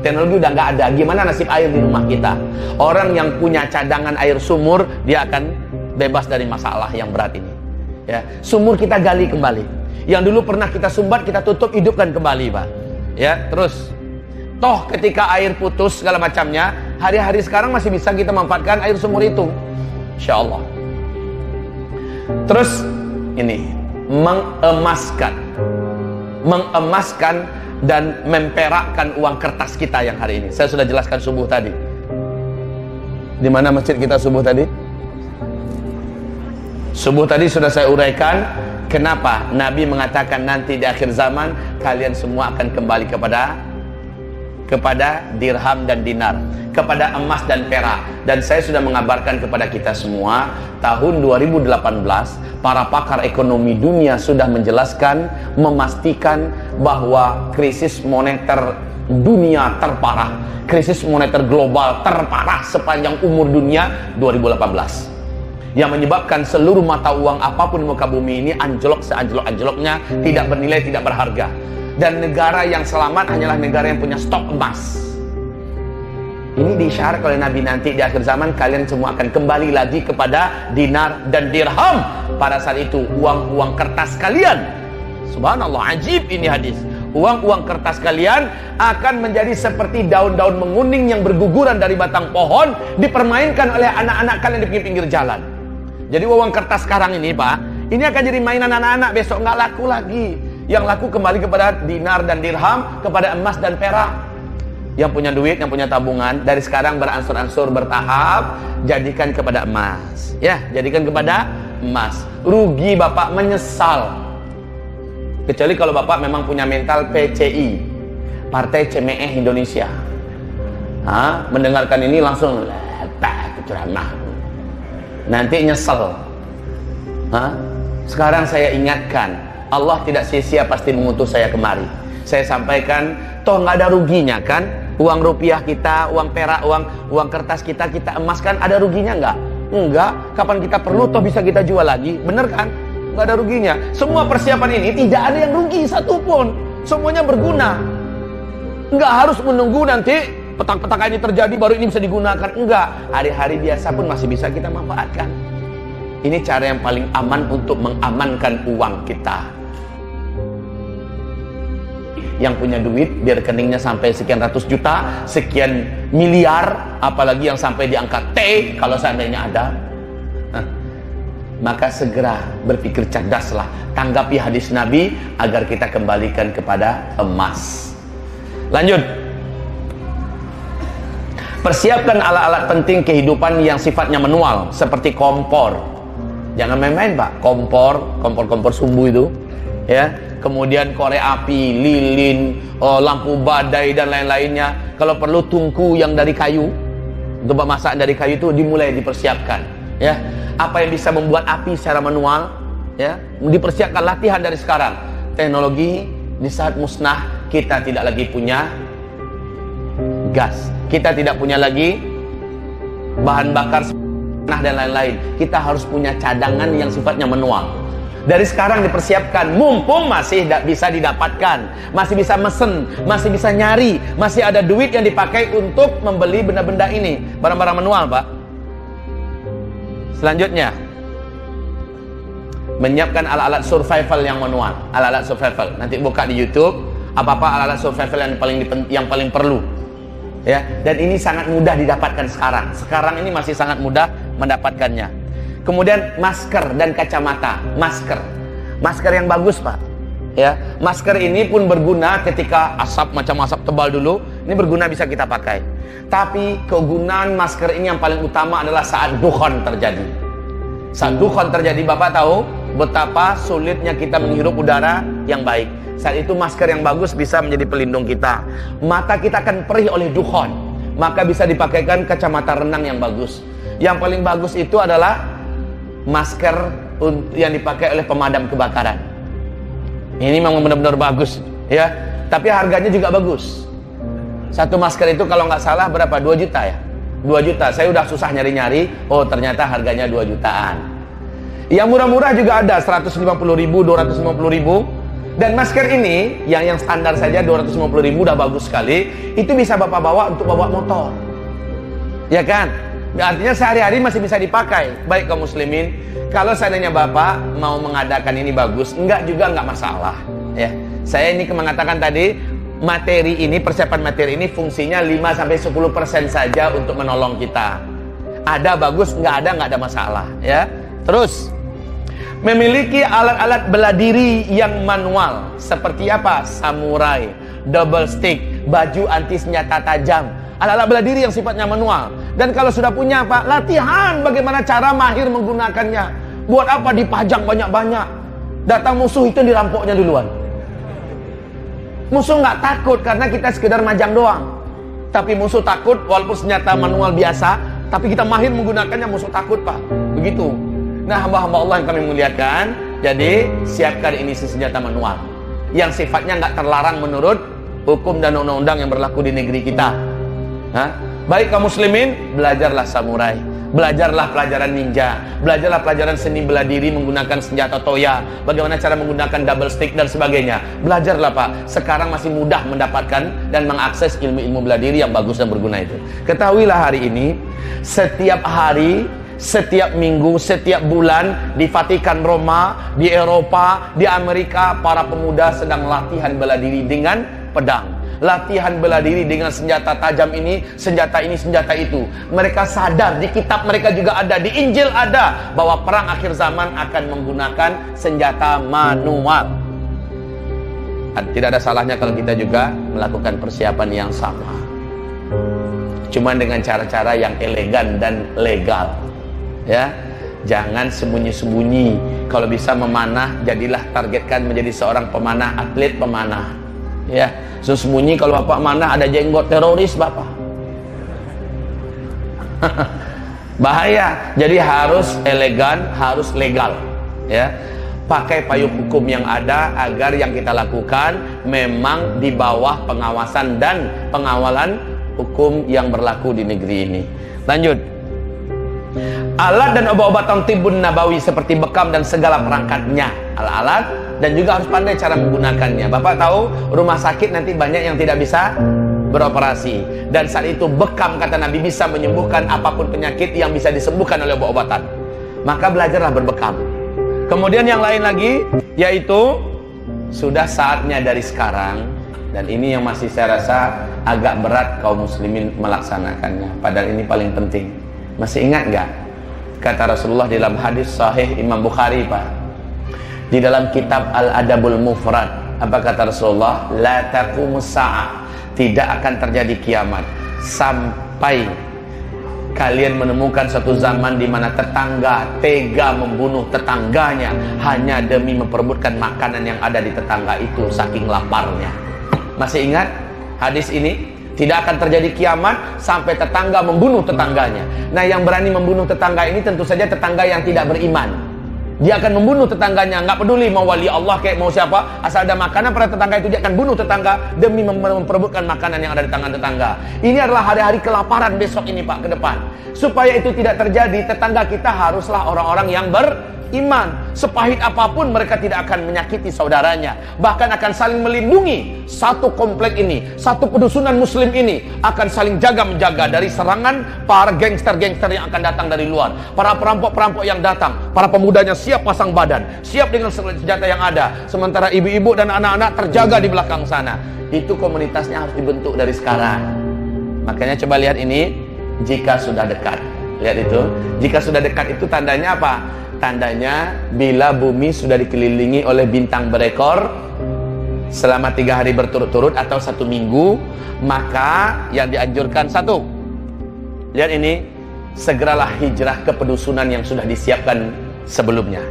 Teknologi udah nggak ada. Gimana nasib air di rumah kita? Orang yang punya cadangan air sumur, dia akan bebas dari masalah yang berat ini. Ya, sumur kita gali kembali. Yang dulu pernah kita sumbat, kita tutup, hidupkan kembali, Pak. Ya, terus toh ketika air putus segala macamnya, hari-hari sekarang masih bisa kita manfaatkan air sumur itu, insya Allah. Terus ini mengemaskan dan memperakkan uang kertas kita yang hari ini. Saya sudah jelaskan subuh tadi. Di mana masjid kita subuh tadi? Subuh tadi sudah saya uraikan kenapa Nabi mengatakan nanti di akhir zaman kalian semua akan kembali kepada dirham dan dinar, kepada emas dan perak. Dan saya sudah mengabarkan kepada kita semua, tahun 2018 para pakar ekonomi dunia sudah menjelaskan, memastikan bahwa krisis moneter dunia terparah, krisis moneter global terparah sepanjang umur dunia 2018, yang menyebabkan seluruh mata uang apapun di muka bumi ini anjlok seanjlok-anjloknya, tidak bernilai, tidak berharga. Dan negara yang selamat hanyalah negara yang punya stok emas. Ini diisyarat oleh Nabi, nanti di akhir zaman kalian semua akan kembali lagi kepada dinar dan dirham. Pada saat itu uang-uang kertas kalian, subhanallah, ajib ini hadis, uang-uang kertas kalian akan menjadi seperti daun-daun menguning yang berguguran dari batang pohon, dipermainkan oleh anak-anak kalian di pinggir-pinggir jalan. Jadi uang kertas sekarang ini, Pak, ini akan jadi mainan anak-anak, besok nggak laku lagi. Yang laku kembali kepada dinar dan dirham, kepada emas dan perak. Yang punya duit, yang punya tabungan, dari sekarang beransur-ansur, bertahap, jadikan kepada emas. Ya, jadikan kepada emas. Rugi Bapak, menyesal. Kecuali kalau Bapak memang punya mental PCI, Partai Cemeeh Indonesia. Mendengarkan ini langsung ceramah, nanti nyesel. Sekarang saya ingatkan, Allah tidak sia-sia pasti mengutus saya kemari. Saya sampaikan, toh nggak ada ruginya kan? Uang rupiah kita, uang perak, uang kertas kita emaskan, ada ruginya nggak? Enggak. Kapan kita perlu, toh bisa kita jual lagi. Bener kan? Nggak ada ruginya. Semua persiapan ini tidak ada yang rugi satupun. Semuanya berguna. Nggak harus menunggu nanti petaka ini terjadi baru ini bisa digunakan. Enggak. Hari-hari biasa pun masih bisa kita manfaatkan. Ini cara yang paling aman untuk mengamankan uang kita. Yang punya duit di rekeningnya sampai sekian ratus juta, sekian miliar, apalagi yang sampai di angka T kalau seandainya ada, maka segera berpikir cerdaslah, tanggapi hadis Nabi agar kita kembalikan kepada emas. Lanjut. Persiapkan alat-alat penting kehidupan yang sifatnya manual, seperti kompor. Jangan main-main, Pak. Kompor sumbu itu, ya. Kemudian korek api, lilin, lampu badai dan lain-lainnya. Kalau perlu tungku yang dari kayu, untuk memasak dari kayu itu dimulai dipersiapkan, ya. Apa yang bisa membuat api secara manual, ya, dipersiapkan, latihan dari sekarang. Teknologi di saat musnah, kita tidak lagi punya gas, kita tidak punya lagi bahan bakar dan lain-lain. Kita harus punya cadangan yang sifatnya manual. Dari sekarang dipersiapkan, mumpung masih bisa didapatkan, masih bisa mesen, masih bisa nyari, masih ada duit yang dipakai untuk membeli benda-benda ini, barang-barang manual, Pak. Selanjutnya, menyiapkan alat-alat survival yang manual, alat-alat survival. Nanti buka di YouTube, apa-apa alat-alat survival yang paling perlu. Ya, dan ini sangat mudah didapatkan sekarang. Sekarang ini masih sangat mudah mendapatkannya. Kemudian masker dan kacamata. Masker yang bagus, Pak. Ya, masker ini pun berguna ketika macam asap tebal dulu. Ini berguna, bisa kita pakai. Tapi kegunaan masker ini yang paling utama adalah saat dukhan terjadi. Saat dukhan terjadi, Bapak tahu betapa sulitnya kita menghirup udara yang baik. Saat itu masker yang bagus bisa menjadi pelindung kita. Mata kita akan perih oleh dukhan, maka bisa dipakaikan kacamata renang yang bagus. Yang paling bagus itu adalah masker yang dipakai oleh pemadam kebakaran. Ini memang benar-benar bagus, ya. Tapi harganya juga bagus. Satu masker itu kalau nggak salah berapa? 2 juta ya? 2 juta. Saya udah susah nyari-nyari, oh ternyata harganya 2 jutaan. Yang murah-murah juga ada, 150.000, 250.000. Dan masker ini yang standar saja 250.000 udah bagus sekali. Itu bisa Bapak bawa untuk bawa motor, ya kan? Artinya sehari-hari masih bisa dipakai. Baik kaum muslimin, kalau seandainya Bapak mau mengadakan ini bagus, enggak juga enggak masalah, ya. Saya ini mengatakan tadi, materi ini, persiapan materi ini fungsinya 5-10% saja untuk menolong kita. Ada bagus, enggak ada masalah, ya. Terus, memiliki alat-alat bela diri yang manual. Seperti apa? Samurai, double stick, baju anti senjata tajam. Alat-alat bela diri yang sifatnya manual. Dan kalau sudah punya apa? Latihan bagaimana cara mahir menggunakannya. Buat apa dipajang banyak-banyak? Datang musuh itu dirampoknya duluan. Musuh nggak takut karena kita sekedar majang doang. Tapi musuh takut walaupun senjata manual biasa, tapi kita mahir menggunakannya, musuh takut, Pak. Begitu. Nah, hamba-hamba Allah yang kami muliakan, jadi siapkan ini senjata manual yang sifatnya nggak terlarang menurut hukum dan undang-undang yang berlaku di negeri kita. Baik kaum muslimin, belajarlah samurai, belajarlah pelajaran ninja, belajarlah pelajaran seni bela diri menggunakan senjata toya, bagaimana cara menggunakan double stick dan sebagainya. Belajarlah Pak, sekarang masih mudah mendapatkan dan mengakses ilmu-ilmu bela diri yang bagus dan berguna itu. Ketahuilah hari ini, setiap hari, setiap minggu, setiap bulan di Vatikan Roma, di Eropa, di Amerika, para pemuda sedang latihan bela diri dengan pedang. Latihan bela diri dengan senjata tajam ini, senjata itu. Mereka sadar, di kitab mereka juga ada, di Injil ada, bahwa perang akhir zaman akan menggunakan senjata manual. Tidak ada salahnya kalau kita juga melakukan persiapan yang sama, cuman dengan cara-cara yang elegan dan legal, ya. Jangan sembunyi-sembunyi. Kalau bisa memanah, jadilah targetkan menjadi seorang pemanah, atlet pemanah, ya. Sembunyi kalau Bapak mana ada jenggot teroris Bapak. Bahaya. Jadi harus elegan, harus legal, ya. Pakai payung hukum yang ada agar yang kita lakukan memang di bawah pengawasan dan pengawalan hukum yang berlaku di negeri ini. Lanjut. Alat dan obat-obatan tibbun nabawi seperti bekam dan segala perangkatnya, alat-alat, dan juga harus pandai cara menggunakannya. Bapak tahu rumah sakit nanti banyak yang tidak bisa beroperasi, dan saat itu bekam, kata Nabi, bisa menyembuhkan apapun penyakit yang bisa disembuhkan oleh obat-obatan. Maka belajarlah berbekam. Kemudian yang lain lagi, yaitu sudah saatnya dari sekarang, dan ini yang masih saya rasa agak berat kaum muslimin melaksanakannya, padahal ini paling penting. Masih ingat nggak kata Rasulullah di dalam hadis sahih Imam Bukhari, Pak, di dalam kitab Al-Adabul Mufrad, apa kata Rasulullah? La taqumus sa'ah, tidak akan terjadi kiamat sampai kalian menemukan suatu zaman di mana tetangga tega membunuh tetangganya hanya demi memperebutkan makanan yang ada di tetangga itu saking laparnya. Masih ingat hadis ini? Tidak akan terjadi kiamat sampai tetangga membunuh tetangganya. Nah, yang berani membunuh tetangga ini tentu saja tetangga yang tidak beriman. Dia akan membunuh tetangganya, nggak peduli mau wali Allah kayak mau siapa, asal ada makanan pada tetangga itu dia akan bunuh tetangga demi memperebutkan makanan yang ada di tangan tetangga. Ini adalah hari-hari kelaparan besok ini Pak, ke depan. Supaya itu tidak terjadi, tetangga kita haruslah orang-orang yang beriman. Sepahit apapun mereka tidak akan menyakiti saudaranya, bahkan akan saling melindungi. Satu komplek ini, satu pedusunan muslim ini akan saling jaga-menjaga dari serangan para gangster-gangster yang akan datang dari luar, para perampok-perampok yang datang. Para pemudanya siap pasang badan, siap dengan senjata yang ada, sementara ibu-ibu dan anak-anak terjaga di belakang sana. Itu komunitasnya harus dibentuk dari sekarang. Makanya coba lihat ini, jika sudah dekat. Lihat itu, jika sudah dekat itu tandanya apa? Tandanya bila bumi sudah dikelilingi oleh bintang berekor selama 3 hari berturut-turut atau 1 minggu, maka yang dianjurkan satu, lihat ini, segeralah hijrah ke pedusunan yang sudah disiapkan sebelumnya.